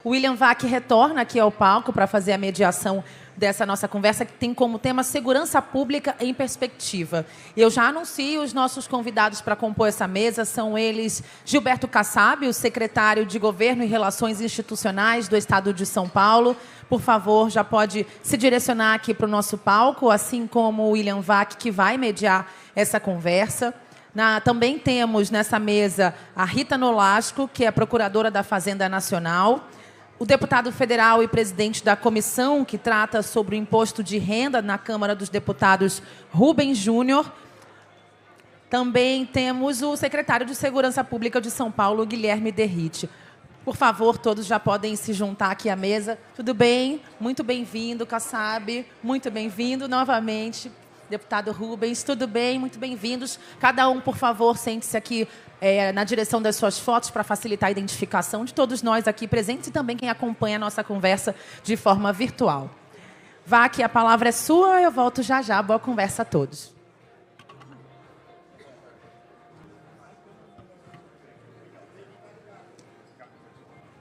O William Vac retorna aqui ao palco para fazer a mediação dessa nossa conversa, que tem como tema Segurança Pública em Perspectiva. Eu já anuncio os nossos convidados para compor essa mesa. São eles Gilberto Kassab, o secretário de Governo e Relações Institucionais do Estado de São Paulo. Por favor, já pode se direcionar aqui para o nosso palco, assim como o William Vac, que vai mediar essa conversa. Também temos nessa mesa a Rita Nolasco, que é procuradora da Fazenda Nacional, o deputado federal e presidente da comissão que trata sobre o imposto de renda na Câmara dos Deputados, Rubens Júnior. Também temos o secretário de Segurança Pública de São Paulo, Guilherme Derrite. Por favor, todos já podem se juntar aqui à mesa. Tudo bem? Muito bem-vindo, Kassab. Muito bem-vindo novamente, deputado Rubens. Tudo bem? Muito bem-vindos. Cada um, por favor, sente-se aqui na direção das suas fotos para facilitar a identificação de todos nós aqui presentes e também quem acompanha a nossa conversa de forma virtual. Vac, a palavra é sua, eu volto já já. Boa conversa a todos.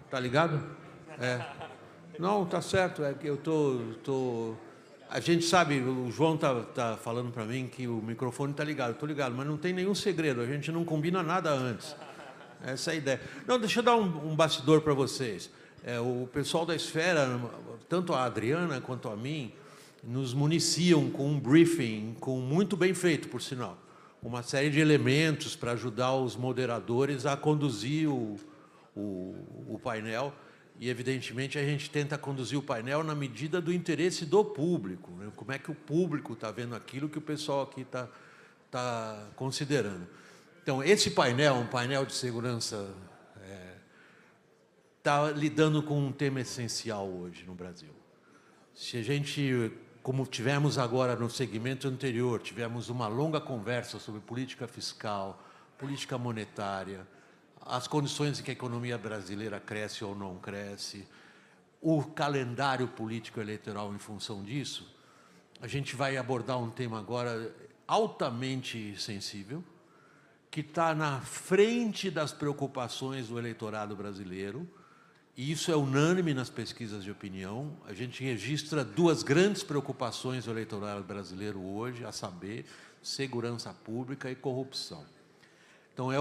Tá ligado? É. Não, tá certo, é que eu tô... A gente sabe, o João tá falando para mim que o microfone tá ligado. Estou ligado, mas não tem nenhum segredo. A gente não combina nada antes. Essa é a ideia. Não, deixa eu dar um bastidor para vocês. O pessoal da Esfera, tanto a Adriana quanto a mim, nos municiam com um briefing muito bem feito, por sinal. Uma série de elementos para ajudar os moderadores a conduzir o painel. E, evidentemente, a gente tenta conduzir o painel na medida do interesse do público, né? Como é que o público está vendo aquilo que o pessoal aqui está considerando. Então, esse painel, um painel de segurança, está lidando com um tema essencial hoje no Brasil. Se a gente, como tivemos agora no segmento anterior, tivemos uma longa conversa sobre política fiscal, política monetária, as condições em que a economia brasileira cresce ou não cresce, o calendário político eleitoral em função disso, a gente vai abordar um tema agora altamente sensível, que está na frente das preocupações do eleitorado brasileiro, e isso é unânime nas pesquisas de opinião. A gente registra duas grandes preocupações do eleitorado brasileiro hoje, a saber, segurança pública e corrupção. Então,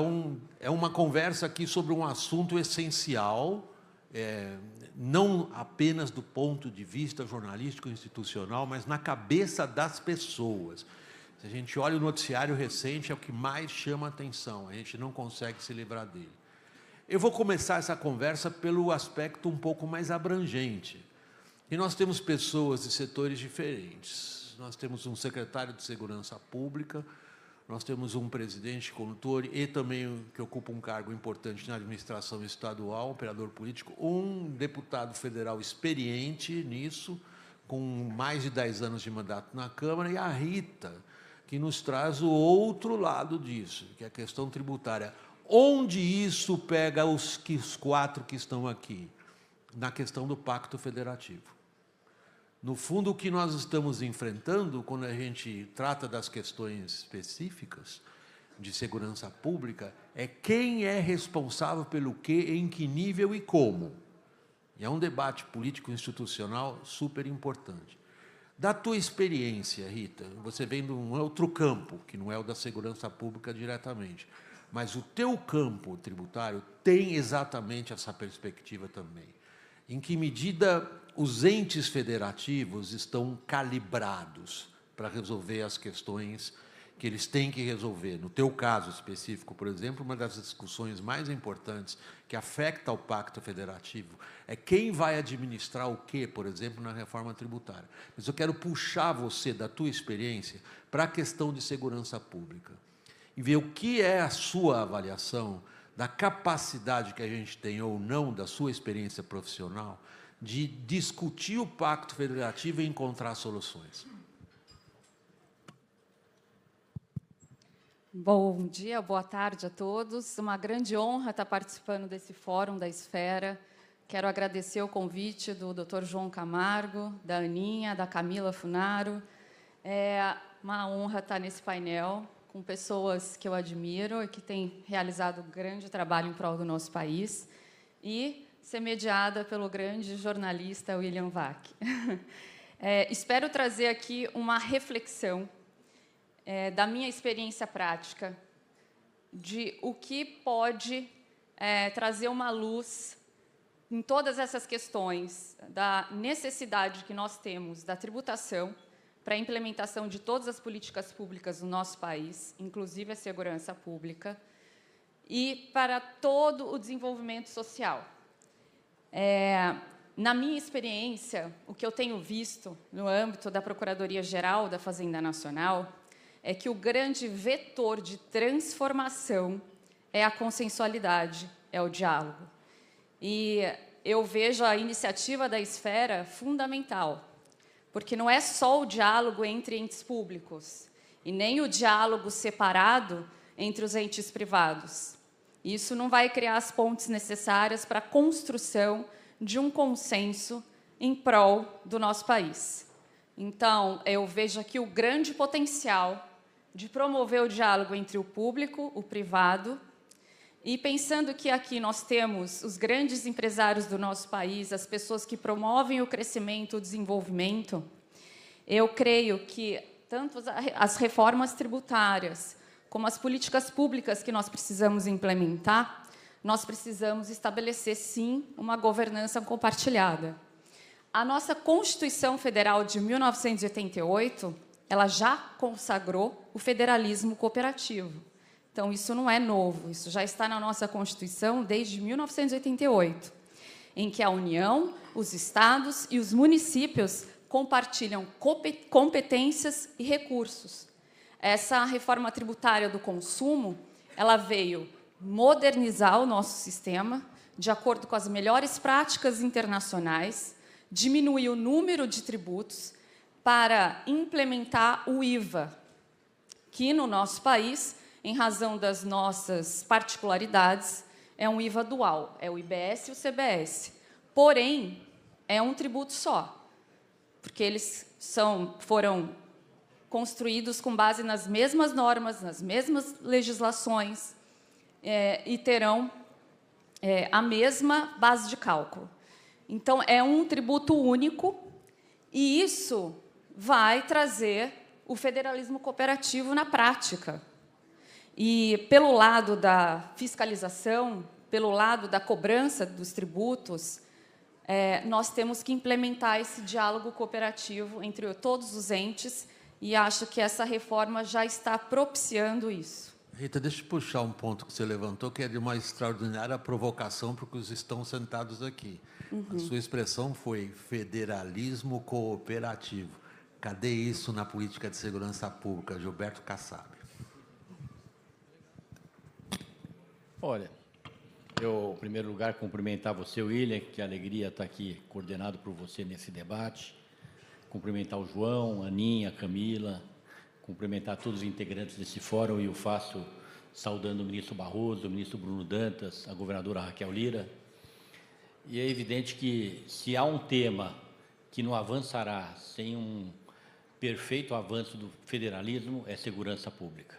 é uma conversa aqui sobre um assunto essencial, não apenas do ponto de vista jornalístico institucional, mas na cabeça das pessoas. Se a gente olha o noticiário recente, é o que mais chama a atenção, a gente não consegue se livrar dele. Eu vou começar essa conversa pelo aspecto um pouco mais abrangente. E nós temos pessoas de setores diferentes. Nós temos um secretário de Segurança Pública, nós temos um presidente condutor e também que ocupa um cargo importante na administração estadual, um operador político, um deputado federal experiente nisso, com mais de 10 anos de mandato na Câmara, e a Rita, que nos traz o outro lado disso, que é a questão tributária. Onde isso pega os quatro que estão aqui? Na questão do Pacto Federativo. No fundo, o que nós estamos enfrentando, quando a gente trata das questões específicas de segurança pública, é quem é responsável pelo quê, em que nível e como. E é um debate político-institucional super importante. Da tua experiência, Rita, você vem de um outro campo, que não é o da segurança pública diretamente, mas o teu campo tributário tem exatamente essa perspectiva também. Em que medida os entes federativos estão calibrados para resolver as questões que eles têm que resolver. No teu caso específico, por exemplo, uma das discussões mais importantes que afeta o Pacto Federativo é quem vai administrar o quê, por exemplo, na reforma tributária. Mas eu quero puxar você, da tua experiência, para a questão de segurança pública e ver o que é a sua avaliação da capacidade que a gente tem ou não, da sua experiência profissional, de discutir o Pacto Federativo e encontrar soluções. Bom dia, boa tarde a todos. Uma grande honra estar participando desse Fórum da Esfera. Quero agradecer o convite do Dr. João Camargo, da Aninha, da Camila Funaro. É uma honra estar nesse painel com pessoas que eu admiro e que têm realizado grande trabalho em prol do nosso país. E ser mediada pelo grande jornalista William Vac. Espero trazer aqui uma reflexão da minha experiência prática, de o que pode trazer uma luz em todas essas questões da necessidade que nós temos da tributação para a implementação de todas as políticas públicas do nosso país, inclusive a segurança pública, e para todo o desenvolvimento social. Na minha experiência, o que eu tenho visto no âmbito da Procuradoria-Geral da Fazenda Nacional é que o grande vetor de transformação é a consensualidade, é o diálogo. E eu vejo a iniciativa da esfera fundamental, porque não é só o diálogo entre entes públicos, e nem o diálogo separado entre os entes privados. Isso não vai criar as pontes necessárias para a construção de um consenso em prol do nosso país. Então, eu vejo aqui o grande potencial de promover o diálogo entre o público, o privado, e pensando que aqui nós temos os grandes empresários do nosso país, as pessoas que promovem o crescimento, o desenvolvimento, eu creio que tanto as reformas tributárias, como as políticas públicas que nós precisamos implementar, nós precisamos estabelecer, sim, uma governança compartilhada. A nossa Constituição Federal de 1988, ela já consagrou o federalismo cooperativo. Então, isso não é novo, isso já está na nossa Constituição desde 1988, em que a União, os estados e os municípios compartilham competências e recursos. Essa reforma tributária do consumo, ela veio modernizar o nosso sistema, de acordo com as melhores práticas internacionais, diminuir o número de tributos para implementar o IVA, que no nosso país, em razão das nossas particularidades, é um IVA dual, é o IBS e o CBS. Porém, é um tributo só, porque eles foram construídos com base nas mesmas normas, nas mesmas legislações, e terão a mesma base de cálculo. Então, é um tributo único, e isso vai trazer o federalismo cooperativo na prática. E, pelo lado da fiscalização, pelo lado da cobrança dos tributos, nós temos que implementar esse diálogo cooperativo entre todos os entes, e acho que essa reforma já está propiciando isso. Rita, deixa eu puxar um ponto que você levantou, que é de uma extraordinária provocação para os que estão sentados aqui. A sua expressão foi federalismo cooperativo. Cadê isso na política de segurança pública, Gilberto Kassab? Olha, eu, em primeiro lugar, cumprimentar você, William, que alegria estar aqui coordenado por você nesse debate. Cumprimentar o João, a Aninha, a Camila, cumprimentar todos os integrantes desse fórum, e o faço saudando o ministro Barroso, o ministro Bruno Dantas, a governadora Raquel Lira. E é evidente que, se há um tema que não avançará sem um perfeito avanço do federalismo, é segurança pública.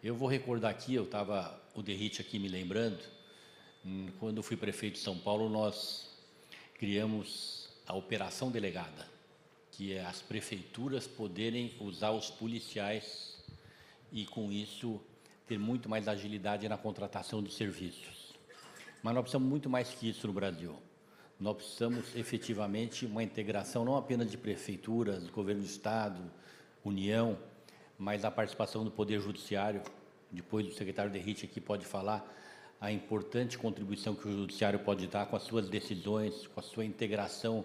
Eu vou recordar aqui, o Derrite aqui me lembrando, quando eu fui prefeito de São Paulo, nós criamos a Operação Delegada, que é as prefeituras poderem usar os policiais e, com isso, ter muito mais agilidade na contratação de serviços. Mas nós precisamos muito mais que isso no Brasil. Nós precisamos, efetivamente, uma integração não apenas de prefeituras, do governo do Estado, União, mas a participação do Poder Judiciário. Depois o secretário Derrite aqui pode falar a importante contribuição que o Judiciário pode dar com as suas decisões, com a sua integração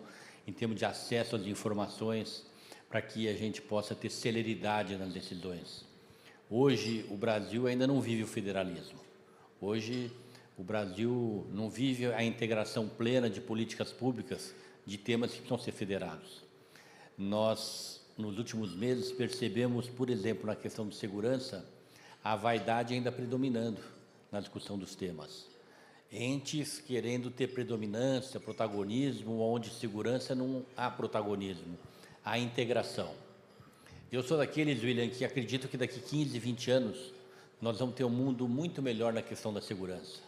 em termos de acesso às informações, para que a gente possa ter celeridade nas decisões. Hoje, o Brasil ainda não vive o federalismo. Hoje, o Brasil não vive a integração plena de políticas públicas de temas que precisam ser federados. Nós, nos últimos meses, percebemos, por exemplo, na questão de segurança, a vaidade ainda predominando na discussão dos temas. Entes querendo ter predominância, protagonismo, onde segurança não há protagonismo, há integração. Eu sou daqueles, William, que acredito que daqui 15, 20 anos nós vamos ter um mundo muito melhor na questão da segurança.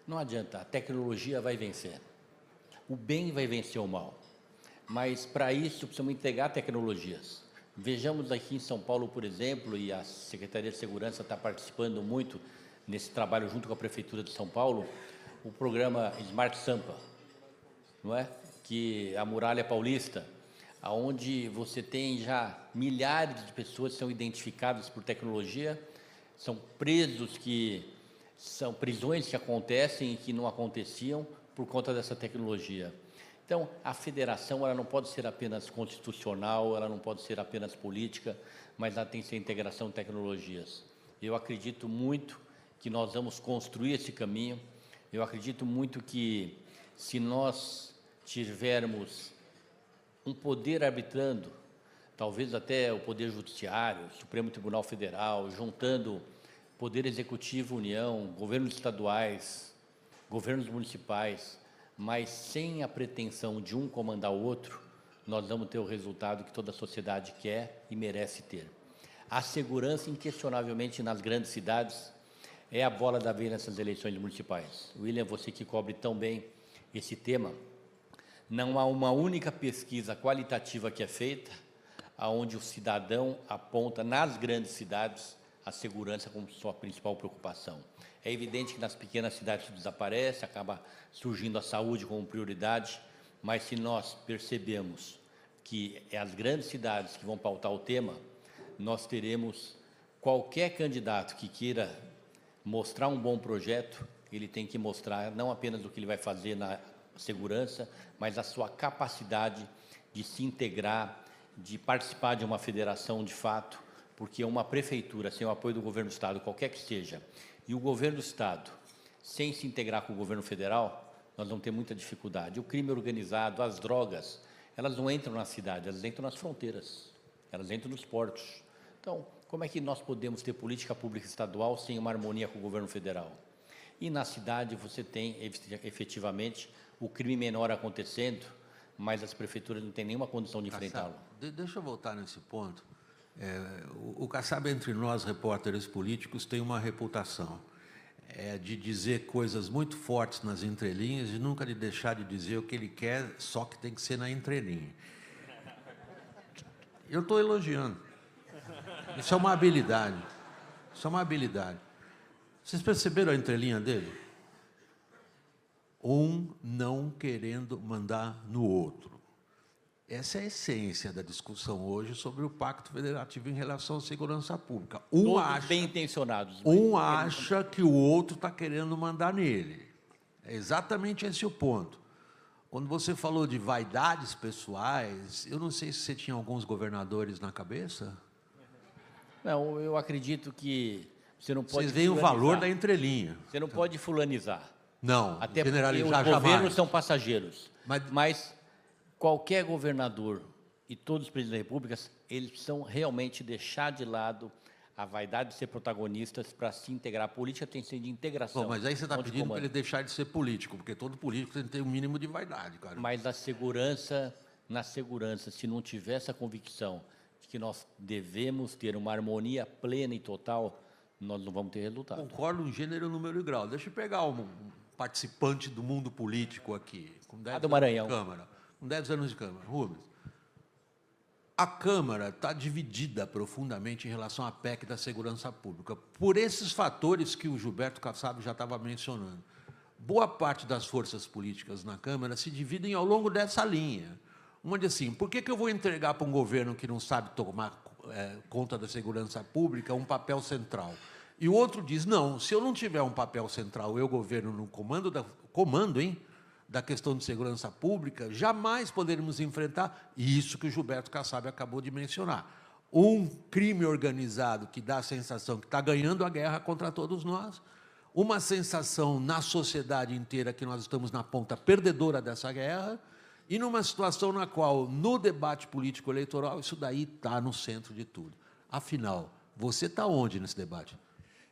Não adianta, a tecnologia vai vencer. O bem vai vencer o mal. Mas, para isso, precisamos integrar tecnologias. Vejamos aqui em São Paulo, por exemplo, e a Secretaria de Segurança está participando muito nesse trabalho junto com a Prefeitura de São Paulo, o programa Smart Sampa, não é? Que a Muralha Paulista, onde você tem já milhares de pessoas que são identificadas por tecnologia, são presos que são prisões que acontecem e que não aconteciam por conta dessa tecnologia. Então, a federação ela não pode ser apenas constitucional, ela não pode ser apenas política, mas ela tem que ser integração de tecnologias. Eu acredito muito que nós vamos construir esse caminho. Eu acredito muito que, se nós tivermos um poder arbitrando, talvez até o Poder Judiciário, o Supremo Tribunal Federal, juntando Poder Executivo, União, governos estaduais, governos municipais, mas sem a pretensão de um comandar o outro, nós vamos ter o resultado que toda a sociedade quer e merece ter. A segurança, inquestionavelmente, nas grandes cidades, é a bola da vez nessas eleições municipais. William, você que cobre tão bem esse tema, não há uma única pesquisa qualitativa que é feita, onde o cidadão aponta nas grandes cidades a segurança como sua principal preocupação. É evidente que nas pequenas cidades isso desaparece, acaba surgindo a saúde como prioridade, mas se nós percebemos que é as grandes cidades que vão pautar o tema, nós teremos qualquer candidato que queira mostrar um bom projeto, ele tem que mostrar não apenas o que ele vai fazer na segurança, mas a sua capacidade de se integrar, de participar de uma federação de fato, porque uma prefeitura sem o apoio do governo do Estado, qualquer que seja, e o governo do Estado, sem se integrar com o governo federal, nós vamos ter muita dificuldade. O crime organizado, as drogas, elas não entram na cidade, elas entram nas fronteiras, elas entram nos portos. Então, como é que nós podemos ter política pública estadual sem uma harmonia com o governo federal? E na cidade você tem, efetivamente, o crime menor acontecendo, mas as prefeituras não têm nenhuma condição de enfrentá-lo. Deixa eu voltar nesse ponto. O Kassab, entre nós, repórteres políticos, tem uma reputação de dizer coisas muito fortes nas entrelinhas e nunca de deixar de dizer o que ele quer, só que tem que ser na entrelinha. Eu estou elogiando. Isso é uma habilidade. Isso é uma habilidade. Vocês perceberam a entrelinha dele? Um não querendo mandar no outro. Essa é a essência da discussão hoje sobre o Pacto Federativo em relação à segurança pública. Todos bem intencionados. Um acha que o outro está querendo mandar nele. É exatamente esse o ponto. Quando você falou de vaidades pessoais, eu não sei se você tinha alguns governadores na cabeça. Não, eu acredito que você não pode. Vocês veem o valor da entrelinha. Você não pode fulanizar. Não, até porque generalizar os governos jamais. São passageiros. Mas qualquer governador e todos os presidentes da República, eles precisam realmente deixar de lado a vaidade de ser protagonistas para se integrar. A política tem que ser de integração. Bom, mas aí você está pedindo para ele deixar de ser político, porque todo político tem que ter um mínimo de vaidade, cara. Mas na segurança, se não tiver essa convicção de que nós devemos ter uma harmonia plena e total, nós não vamos ter resultado. Concordo em gênero, número e grau. Deixa eu pegar um participante do mundo político aqui, com 10 do Maranhão. anos de Câmara. Com 10 anos de Câmara. Rubens, a Câmara está dividida profundamente em relação à PEC da segurança pública, por esses fatores que o Gilberto Kassab já estava mencionando. Boa parte das forças políticas na Câmara se dividem ao longo dessa linha. Uma diz assim, por que eu vou entregar para um governo que não sabe tomar conta da segurança pública um papel central? E o outro diz, não, se eu não tiver um papel central, eu, governo, no comando da questão de segurança pública, jamais poderemos enfrentar isso que o Gilberto Kassab acabou de mencionar. Um crime organizado que dá a sensação que está ganhando a guerra contra todos nós, uma sensação na sociedade inteira que nós estamos na ponta perdedora dessa guerra, e numa situação na qual, no debate político-eleitoral, isso daí está no centro de tudo. Afinal, você está onde nesse debate?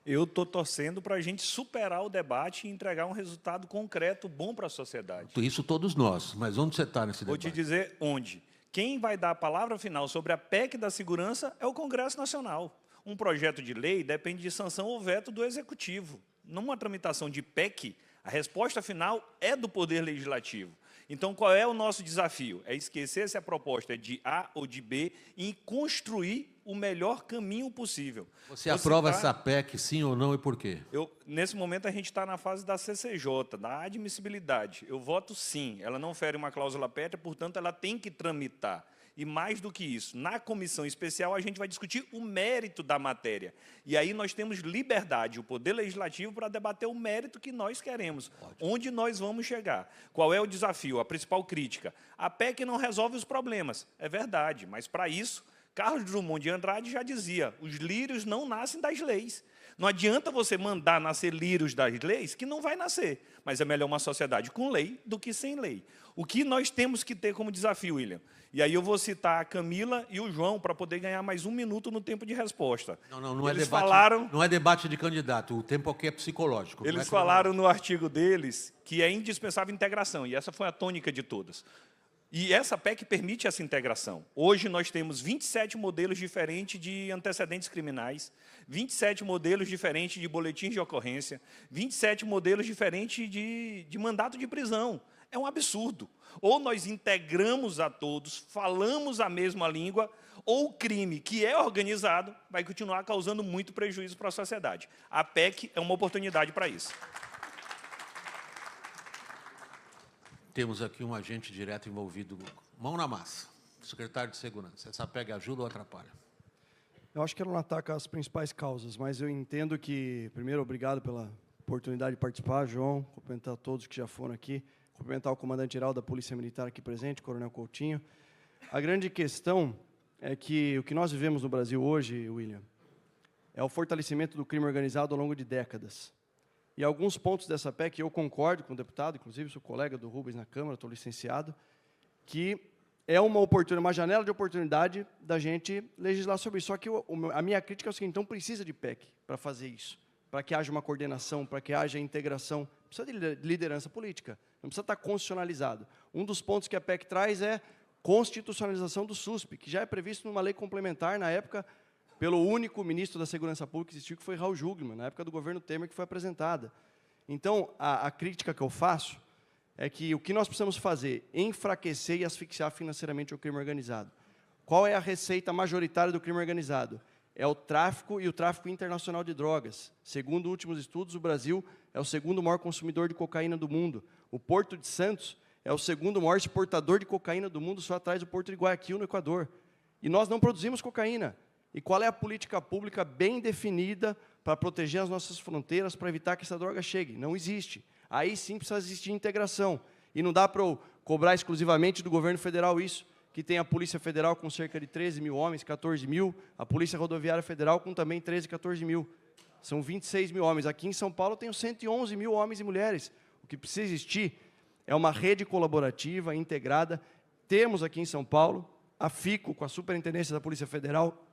Eu estou torcendo para a gente superar o debate e entregar um resultado concreto bom para a sociedade. Isso todos nós, mas onde você está nesse debate? Vou te dizer onde. Quem vai dar a palavra final sobre a PEC da segurança é o Congresso Nacional. Um projeto de lei depende de sanção ou veto do Executivo. Numa tramitação de PEC, A resposta final é do Poder Legislativo. Então, qual é o nosso desafio? É esquecer se a proposta é de A ou de B e construir o melhor caminho possível. Você aprova essa PEC, sim ou não, e por quê? Nesse momento, a gente está na fase da CCJ, da admissibilidade. Eu voto sim. Ela não fere uma cláusula pétrea, portanto, ela tem que tramitar. E mais do que isso, na comissão especial, a gente vai discutir o mérito da matéria. E aí nós temos liberdade, o Poder Legislativo, para debater o mérito que nós queremos. Ótimo. Onde nós vamos chegar. Qual é o desafio, a principal crítica? A PEC não resolve os problemas. É verdade, mas para isso, Carlos Drummond de Andrade já dizia, os lírios não nascem das leis. Não adianta você mandar nascer lírios das leis, que não vai nascer. Mas é melhor uma sociedade com lei do que sem lei. O que nós temos que ter como desafio, William? E aí eu vou citar a Camila e o João para poder ganhar mais 1 minuto no tempo de resposta. Não é debate, não é debate de candidato, o tempo aqui é psicológico. Eles falaram no artigo deles que é indispensável a integração, e essa foi a tônica de todas. E essa PEC permite essa integração. Hoje nós temos 27 modelos diferentes de antecedentes criminais, 27 modelos diferentes de boletins de ocorrência, 27 modelos diferentes de mandato de prisão. É um absurdo. Ou nós integramos a todos, falamos a mesma língua, ou o crime que é organizado vai continuar causando muito prejuízo para a sociedade. A PEC é uma oportunidade para isso. Temos aqui um agente direto envolvido, mão na massa, secretário de Segurança. Essa PEC ajuda ou atrapalha? Eu acho que ela não ataca as principais causas, mas eu entendo que, primeiro, obrigado pela oportunidade de participar, João, cumprimentar todos que já foram aqui, cumprimentar o comandante-geral da Polícia Militar aqui presente, Coronel Coutinho. A grande questão é que o que nós vivemos no Brasil hoje, William, é o fortalecimento do crime organizado ao longo de décadas. E alguns pontos dessa PEC, eu concordo com o deputado, inclusive sou colega do Rubens na Câmara, estou licenciado, que é uma janela de oportunidade da gente legislar sobre isso. Só que a minha crítica é o seguinte, então precisa de PEC para fazer isso, para que haja uma coordenação, para que haja integração. Precisa de liderança política, não precisa estar constitucionalizado. Um dos pontos que a PEC traz é constitucionalização do SUSP, que já é previsto numa lei complementar, na época, pelo único ministro da Segurança Pública que existiu, que foi Raul Jungmann, na época do governo Temer, que foi apresentada. Então, a crítica que eu faço é que o que nós precisamos fazer é enfraquecer e asfixiar financeiramente o crime organizado. Qual é a receita majoritária do crime organizado? É o tráfico e o tráfico internacional de drogas. Segundo últimos estudos, o Brasil é o segundo maior consumidor de cocaína do mundo. O Porto de Santos é o segundo maior exportador de cocaína do mundo, só atrás do Porto de Guayaquil, no Equador. E nós não produzimos cocaína. E qual é a política pública bem definida para proteger as nossas fronteiras, para evitar que essa droga chegue? Não existe. Aí sim precisa existir integração. E não dá para cobrar exclusivamente do governo federal isso, que tem a Polícia Federal com cerca de 13 mil homens, 14 mil, a Polícia Rodoviária Federal com também 13, 14 mil. São 26 mil homens. Aqui em São Paulo tem 111 mil homens e mulheres. O que precisa existir é uma rede colaborativa, integrada. Temos aqui em São Paulo a FICO, com a Superintendência da Polícia Federal,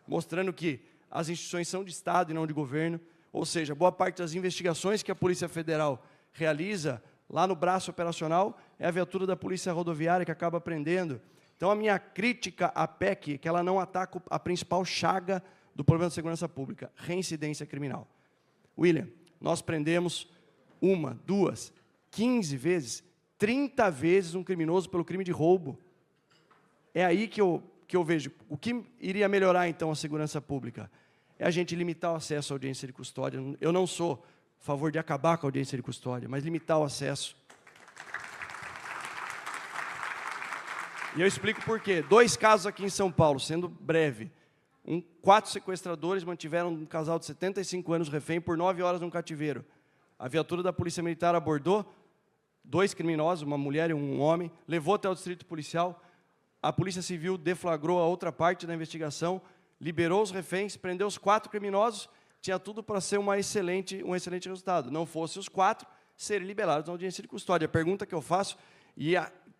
mostrando que as instituições são de Estado e não de governo, ou seja, boa parte das investigações que a Polícia Federal realiza lá no braço operacional é a viatura da Polícia Rodoviária que acaba prendendo. Então, a minha crítica à PEC é que ela não ataca a principal chaga do problema da segurança pública, reincidência criminal. William, nós prendemos 1, 2, 15 vezes, 30 vezes um criminoso pelo crime de roubo. É aí que eu vejo. O que iria melhorar, então, a segurança pública? É a gente limitar o acesso à audiência de custódia. Eu não sou a favor de acabar com a audiência de custódia, mas limitar o acesso. E eu explico por quê. 2 casos aqui em São Paulo, sendo breve. 4 sequestradores mantiveram um casal de 75 anos refém por 9 horas num cativeiro. A viatura da Polícia Militar abordou 2 criminosos, uma mulher e um homem, levou até o distrito policial. A Polícia Civil deflagrou a outra parte da investigação, liberou os reféns, prendeu os 4 criminosos, tinha tudo para ser um excelente resultado. Não fosse os 4, serem liberados na audiência de custódia. A pergunta que eu faço,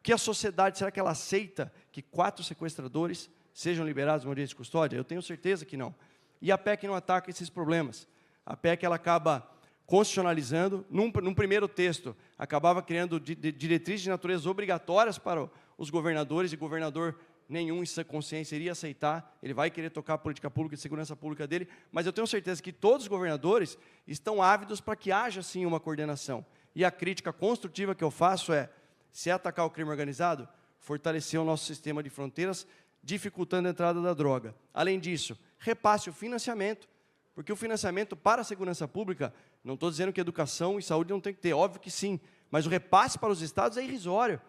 que a sociedade, será que ela aceita que 4 sequestradores sejam liberados na audiência de custódia? Eu tenho certeza que não. E a PEC não ataca esses problemas. A PEC ela acaba constitucionalizando, num primeiro texto, acabava criando diretrizes de natureza obrigatórias para os governadores, e governador nenhum em sua consciência iria aceitar, ele vai querer tocar a política pública de segurança pública dele, mas eu tenho certeza que todos os governadores estão ávidos para que haja, sim, uma coordenação. E a crítica construtiva que eu faço é, se atacar o crime organizado, fortalecer o nosso sistema de fronteiras, dificultando a entrada da droga. Além disso, repasse o financiamento, porque o financiamento para a segurança pública, não estou dizendo que educação e saúde não tem que ter, óbvio que sim, mas o repasse para os estados é irrisório.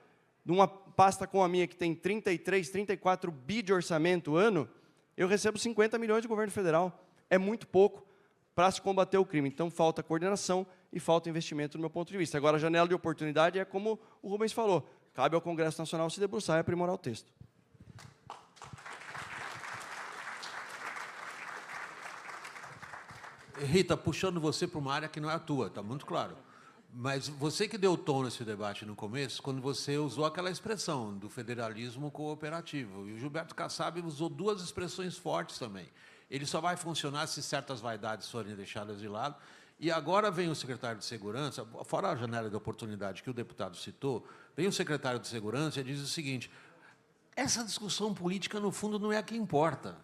Numa pasta como a minha, que tem 33, 34 bi de orçamento ano, eu recebo 50 milhões do governo federal. É muito pouco para se combater o crime. Então, falta coordenação e falta investimento, do meu ponto de vista. Agora, a janela de oportunidade é como o Rubens falou, cabe ao Congresso Nacional se debruçar e aprimorar o texto. Rita, puxando você para uma área que não é a tua, está muito claro. Mas você que deu o tom nesse debate no começo, quando você usou aquela expressão do federalismo cooperativo. E o Gilberto Kassab usou duas expressões fortes também. Ele só vai funcionar se certas vaidades forem deixadas de lado. E agora vem o secretário de Segurança, fora a janela de oportunidade que o deputado citou, vem o secretário de Segurança e diz o seguinte, essa discussão política, no fundo, não é a que importa.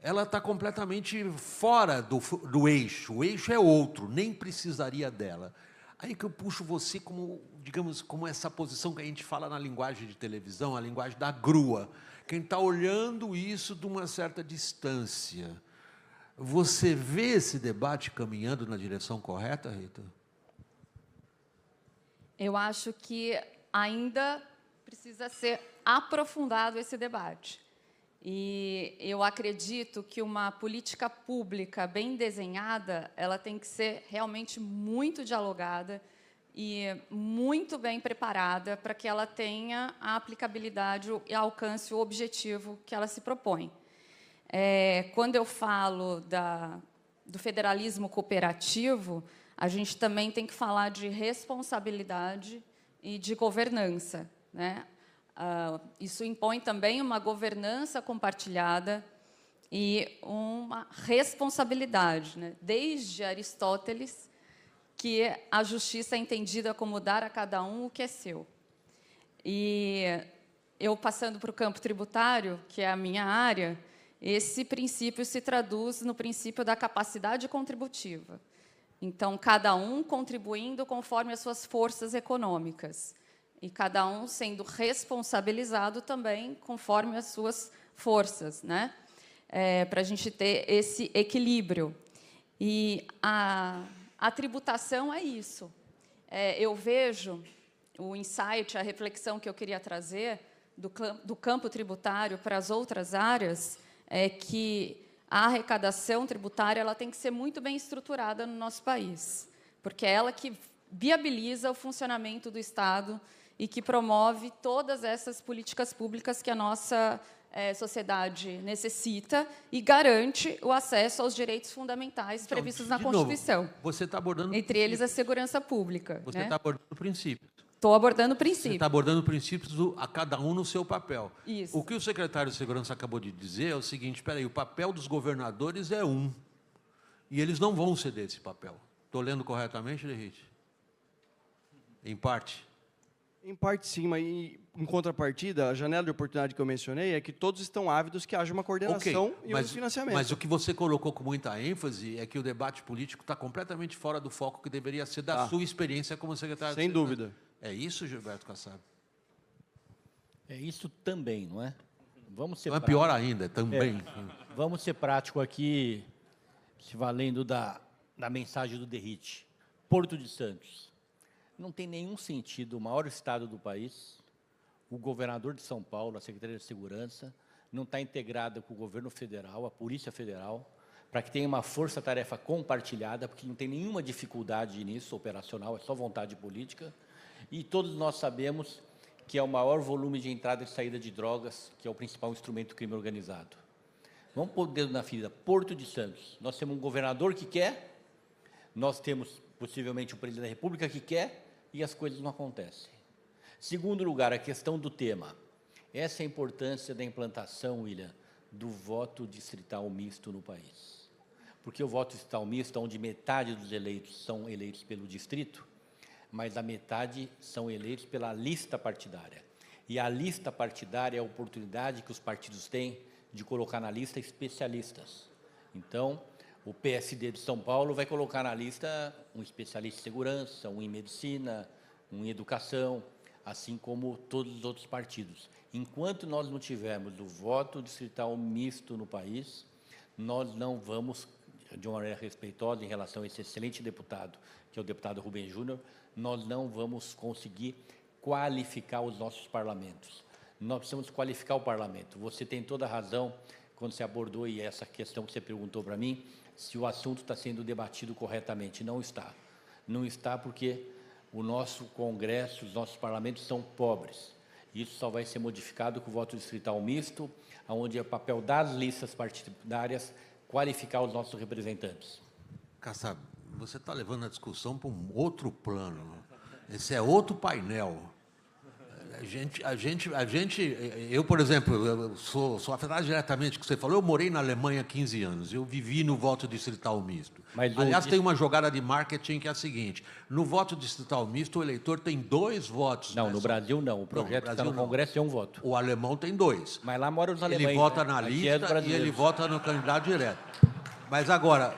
Ela está completamente fora do eixo. O eixo é outro, nem precisaria dela. Aí que eu puxo você como, digamos, como essa posição que a gente fala na linguagem de televisão, a linguagem da grua. Quem está olhando isso de uma certa distância. Você vê esse debate caminhando na direção correta, Rita? Eu acho que ainda precisa ser aprofundado esse debate. E eu acredito que uma política pública bem desenhada, ela tem que ser realmente muito dialogada e muito bem preparada para que ela tenha a aplicabilidade e alcance o objetivo que ela se propõe. Quando eu falo do federalismo cooperativo, a gente também tem que falar de responsabilidade e de governança, né? Isso impõe também uma governança compartilhada e uma responsabilidade, né? Desde Aristóteles, que a justiça é entendida como dar a cada um o que é seu. E eu, passando para o campo tributário, que é a minha área, esse princípio se traduz no princípio da capacidade contributiva. Então, cada um contribuindo conforme as suas forças econômicas. E cada um sendo responsabilizado também conforme as suas forças, né? Para a gente ter esse equilíbrio. E a tributação é isso. Eu vejo o insight, a reflexão que eu queria trazer do campo tributário para as outras áreas, é que a arrecadação tributária ela tem que ser muito bem estruturada no nosso país, porque é ela que viabiliza o funcionamento do Estado e que promove todas essas políticas públicas que a nossa sociedade necessita e garante o acesso aos direitos fundamentais previstos na Constituição. Novo, você está abordando entre eles a segurança pública. Você está abordando princípios. Estou abordando princípios. Você está abordando princípios a cada um no seu papel. Isso. O que o secretário de Segurança acabou de dizer é o seguinte, espera aí, o papel dos governadores é um. E eles não vão ceder esse papel. Estou lendo corretamente, Lerite? Em parte? Em parte, sim, mas em contrapartida, a janela de oportunidade que eu mencionei é que todos estão ávidos que haja uma coordenação e um financiamento. Mas o que você colocou com muita ênfase é que o debate político está completamente fora do foco que deveria ser da sua experiência como secretário de Segurança. Sem dúvida. É isso, Gilberto Kassab? É isso também, não é? Vamos ser não é pior ainda, também. Vamos ser prático aqui, se valendo da mensagem do Derrite. Porto de Santos. Não tem nenhum sentido o maior estado do país, o governador de São Paulo, a Secretaria de Segurança, não está integrada com o governo federal, a Polícia Federal, para que tenha uma força-tarefa compartilhada, porque não tem nenhuma dificuldade nisso, operacional, é só vontade política. E todos nós sabemos que é o maior volume de entrada e saída de drogas, que é o principal instrumento do crime organizado. Vamos pôr o dedo na ferida. Porto de Santos. Nós temos um governador que quer, nós temos possivelmente o presidente da República que quer, e as coisas não acontecem. Segundo lugar, a questão do tema. Essa é a importância da implantação, William, do voto distrital misto no país. Porque o voto distrital misto, onde metade dos eleitos são eleitos pelo distrito, mas a metade são eleitos pela lista partidária. E a lista partidária é a oportunidade que os partidos têm de colocar na lista especialistas. Então, o PSD de São Paulo vai colocar na lista um especialista em segurança, um em medicina, um em educação, assim como todos os outros partidos. Enquanto nós não tivermos o voto distrital misto no país, nós não vamos, de uma maneira respeitosa em relação a esse excelente deputado, que é o deputado Rubem Júnior, nós não vamos conseguir qualificar os nossos parlamentos. Nós precisamos qualificar o parlamento. Você tem toda a razão quando você abordou e essa questão que você perguntou para mim, se o assunto está sendo debatido corretamente. Não está. Não está porque o nosso Congresso, os nossos parlamentos são pobres. Isso só vai ser modificado com o voto distrital misto, onde é o papel das listas partidárias qualificar os nossos representantes. Kassab, você está levando a discussão para um outro plano. Esse é outro painel. Eu, por exemplo, eu sou afetado diretamente com o que você falou. Eu morei na Alemanha há 15 anos. Eu vivi no voto distrital misto. Mas aliás, tem uma jogada de marketing que é a seguinte: no voto distrital misto, o eleitor tem 2 votos. Não, no Brasil não. O projeto que está no Congresso é um voto. O alemão tem 2. Mas lá moram os alemães. Ele vota na Aqui lista e ele vota no candidato direto. Mas agora,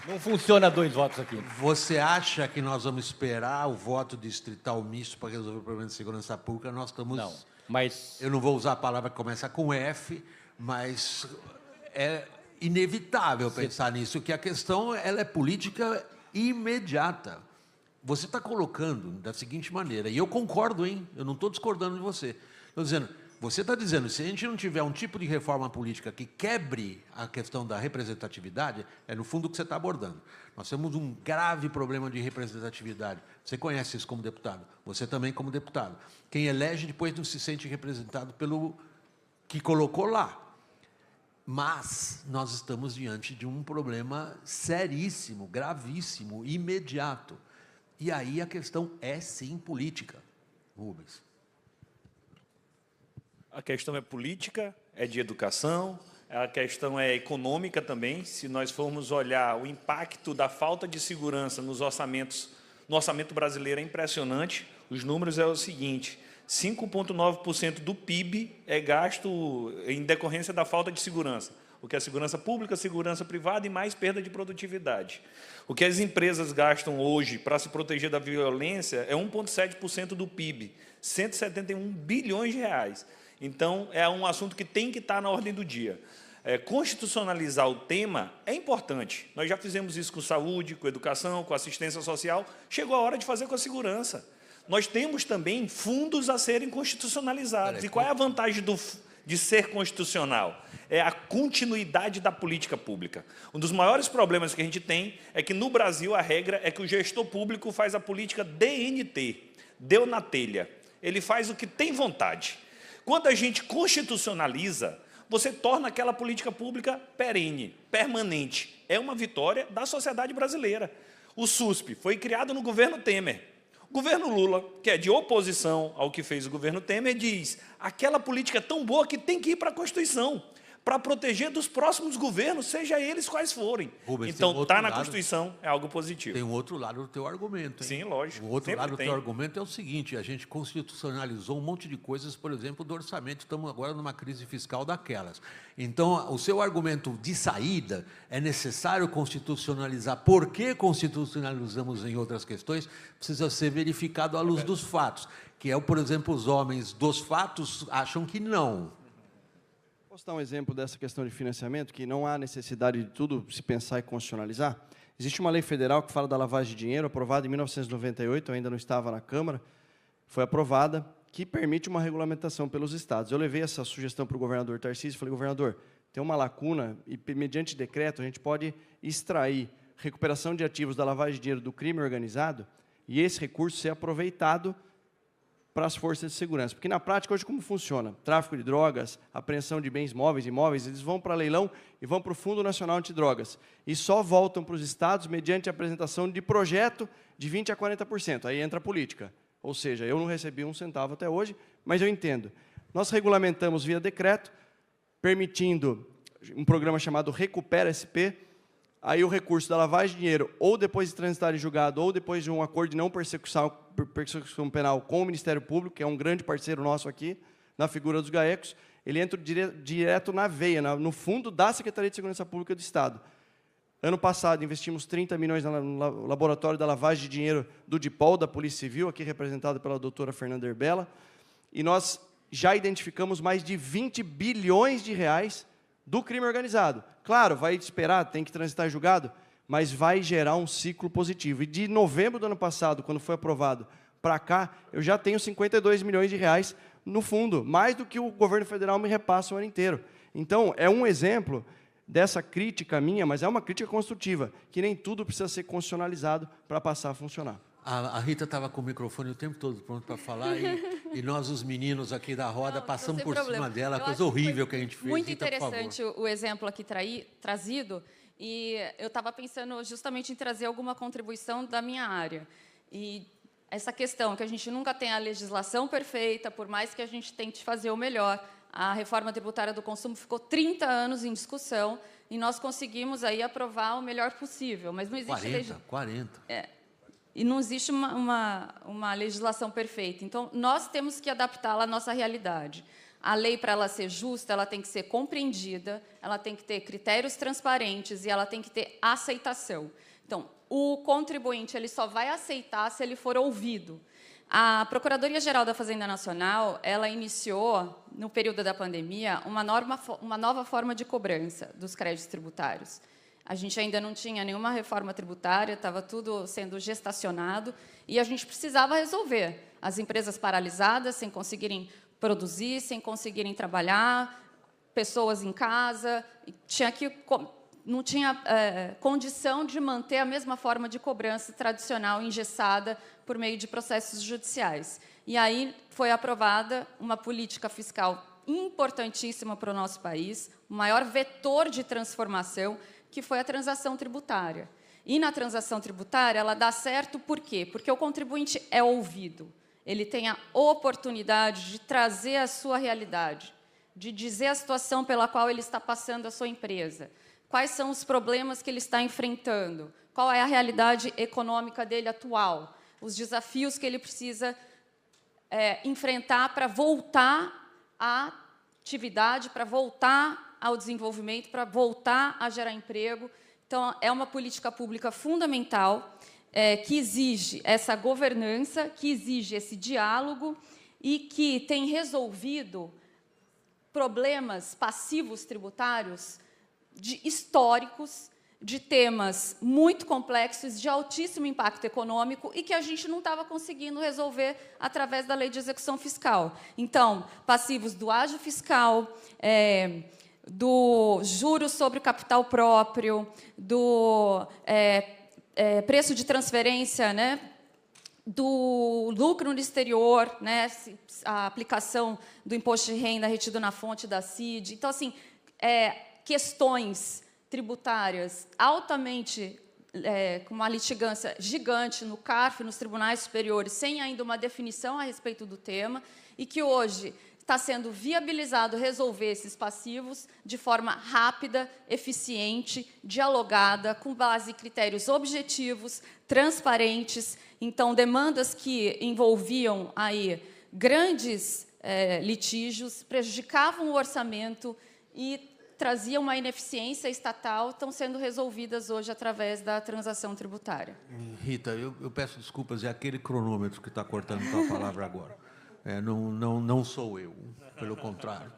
não funciona 2 votos aqui. você acha que nós vamos esperar o voto distrital misto para resolver o problema de segurança pública? Nós estamos... Não, mas... Eu não vou usar a palavra que começa com F, mas é inevitável pensar nisso, que a questão ela é política imediata. Você está colocando da seguinte maneira, e eu concordo, hein? Eu não estou discordando de você. Estou dizendo, você está dizendo, se a gente não tiver um tipo de reforma política que quebre a questão da representatividade, é no fundo o que você está abordando. Nós temos um grave problema de representatividade. Você conhece isso como deputado, você também como deputado. Quem elege depois não se sente representado pelo que colocou lá. Mas nós estamos diante de um problema seríssimo, gravíssimo, imediato. E aí a questão é sim política, Rubens. A questão é política, é de educação, a questão é econômica também. Se nós formos olhar o impacto da falta de segurança nos orçamentos, no orçamento brasileiro é impressionante. Os números é o seguinte: 5,9% do PIB é gasto em decorrência da falta de segurança. O que é segurança pública, segurança privada e mais perda de produtividade. O que as empresas gastam hoje para se proteger da violência é 1,7% do PIB, 171 bilhões de reais. Então, é um assunto que tem que estar na ordem do dia. Constitucionalizar o tema é importante. Nós já fizemos isso com saúde, com educação, com assistência social. Chegou a hora de fazer com a segurança. Nós temos também fundos a serem constitucionalizados. E qual é a vantagem de ser constitucional? É a continuidade da política pública. Um dos maiores problemas que a gente tem é que, no Brasil, a regra é que o gestor público faz a política DNT, deu na telha. Ele faz o que tem vontade. Quando a gente constitucionaliza, você torna aquela política pública perene, permanente. É uma vitória da sociedade brasileira. O SUSP foi criado no governo Temer. O governo Lula, que é de oposição ao que fez o governo Temer, diz: aquela política é tão boa que tem que ir para a Constituição, para proteger dos próximos governos, seja eles quais forem. Rubens, então, está na Constituição, é algo positivo. Tem um outro lado do teu argumento, hein? Sim, lógico. O outro lado do teu argumento é o seguinte: a gente constitucionalizou um monte de coisas, por exemplo, do orçamento. Estamos agora numa crise fiscal daquelas. Então, o seu argumento de saída é necessário constitucionalizar. Por que constitucionalizamos em outras questões? Precisa ser verificado à luz dos fatos. Que é, por exemplo, os homens dos fatos acham que não. Posso dar um exemplo dessa questão de financiamento, que não há necessidade de tudo se pensar e constitucionalizar? Existe uma lei federal que fala da lavagem de dinheiro, aprovada em 1998, ainda não estava na Câmara, foi aprovada, que permite uma regulamentação pelos estados. Eu levei essa sugestão para o governador Tarcísio e falei: governador, tem uma lacuna e, mediante decreto, a gente pode extrair recuperação de ativos da lavagem de dinheiro do crime organizado e esse recurso ser aproveitado para as forças de segurança. Porque, na prática, hoje, como funciona? Tráfico de drogas, apreensão de bens móveis e imóveis, eles vão para leilão e vão para o Fundo Nacional Antidrogas. E só voltam para os estados mediante a apresentação de projeto de 20% a 40%. Aí entra a política. Ou seja, eu não recebi um centavo até hoje, mas eu entendo. Nós regulamentamos via decreto, permitindo um programa chamado Recupera SP. Aí o recurso da lavagem de dinheiro, ou depois de transitar em julgado, ou depois de um acordo de não persecução penal com o Ministério Público, que é um grande parceiro nosso aqui, na figura dos GAECos, ele entra direto na veia, no fundo da Secretaria de Segurança Pública do Estado. Ano passado, investimos 30 milhões no laboratório da lavagem de dinheiro do DIPOL, da Polícia Civil, aqui representado pela doutora Fernanda Erbella, e nós já identificamos mais de 20 bilhões de reais do crime organizado. Claro, vai esperar, tem que transitar em julgado, mas vai gerar um ciclo positivo. E de novembro do ano passado, quando foi aprovado, para cá, eu já tenho 52 milhões de reais no fundo, mais do que o governo federal me repassa o ano inteiro. Então, é um exemplo dessa crítica minha, mas é uma crítica construtiva, que nem tudo precisa ser constitucionalizado para passar a funcionar. A Rita estava com o microfone o tempo todo pronto para falar e nós, os meninos aqui da roda, passamos por cima dela, coisa horrível que a gente fez. Muito Rita, interessante o exemplo aqui trazido, e eu estava pensando justamente em trazer alguma contribuição da minha área. E essa questão que a gente nunca tem a legislação perfeita, por mais que a gente tente fazer o melhor. A reforma tributária do consumo ficou 30 anos em discussão e nós conseguimos aí aprovar o melhor possível, mas não existe 40. E não existe uma legislação perfeita. Então, nós temos que adaptá-la à nossa realidade. A lei, para ela ser justa, ela tem que ser compreendida, ela tem que ter critérios transparentes e ela tem que ter aceitação. Então, o contribuinte ele só vai aceitar se ele for ouvido. A Procuradoria-Geral da Fazenda Nacional, ela iniciou, no período da pandemia, uma nova forma de cobrança dos créditos tributários. A gente ainda não tinha nenhuma reforma tributária, estava tudo sendo gestacionado, e a gente precisava resolver. As empresas paralisadas, sem conseguirem produzir, sem conseguirem trabalhar, pessoas em casa, não tinha condição de manter a mesma forma de cobrança tradicional, engessada, por meio de processos judiciais. E aí foi aprovada uma política fiscal importantíssima para o nosso país, o maior vetor de transformação, que foi a transação tributária. E na transação tributária, ela dá certo por quê? Porque o contribuinte é ouvido. Ele tem a oportunidade de trazer a sua realidade, de dizer a situação pela qual ele está passando a sua empresa, quais são os problemas que ele está enfrentando, qual é a realidade econômica dele atual, os desafios que ele precisa enfrentar para voltar à atividade, para voltar ao desenvolvimento, para voltar a gerar emprego. Então, é uma política pública fundamental, que exige essa governança, que exige esse diálogo e que tem resolvido problemas passivos tributários históricos, de temas muito complexos, de altíssimo impacto econômico e que a gente não estava conseguindo resolver através da lei de execução fiscal. Então, passivos do ágio fiscal, do juros sobre capital próprio, do preço de transferência, né, do lucro no exterior, né, a aplicação do imposto de renda retido na fonte da CID. Então, assim, questões tributárias altamente, com uma litigância gigante no CARF, nos tribunais superiores, sem ainda uma definição a respeito do tema, e que hoje está sendo viabilizado resolver esses passivos de forma rápida, eficiente, dialogada, com base em critérios objetivos, transparentes. Então, demandas que envolviam aí grandes litígios, prejudicavam o orçamento e traziam uma ineficiência estatal, estão sendo resolvidas hoje através da transação tributária. Rita, eu peço desculpas, é aquele cronômetro que está cortando tua palavra agora. Não sou eu, pelo contrário.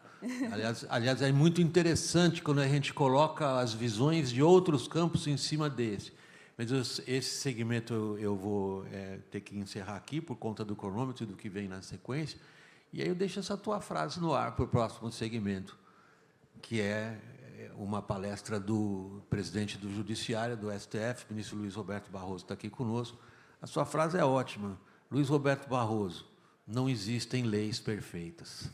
Aliás, é muito interessante quando a gente coloca as visões de outros campos em cima desse. Mas esse segmento eu vou ter que encerrar aqui por conta do cronômetro e do que vem na sequência. E aí eu deixo essa tua frase no ar para o próximo segmento, que é uma palestra do presidente do Judiciário, do STF, ministro Luiz Roberto Barroso, está aqui conosco. A sua frase é ótima. Luiz Roberto Barroso, não existem leis perfeitas.